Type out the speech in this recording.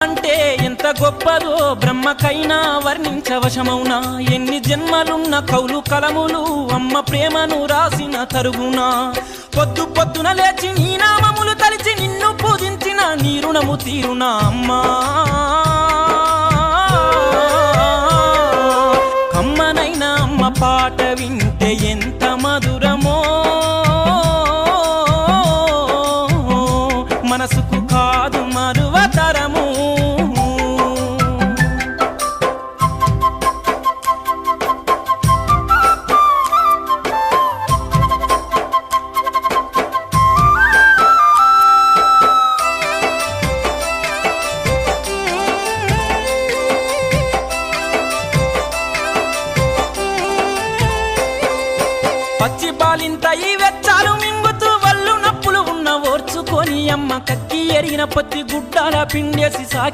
అంటే ఎంత గొప్పదో బ్రహ్మకైనా వర్ణించవశమౌనా ఎన్ని జన్మలున్న కౌలు కలములు అమ్మ ప్రేమను రాసిన తరుగునా పొద్దు పొద్దున లేచి నీ నామములు తలిచి నిన్ను పూజించిన నీ రుణము తీరునా అమ్మా కమ్మనైనా అమ్మ పాట వింటే ఎంత మధురమో మనసుకు కాదు మరువతరము పచ్చి బాలింత ఈ వెచ్చాలు మింగుతూ వల్లు నప్పులు ఉన్న ఓర్చుకొని అమ్మ కక్కి ఎరిగిన పత్తి గుడ్డాల పిండేసి సాకి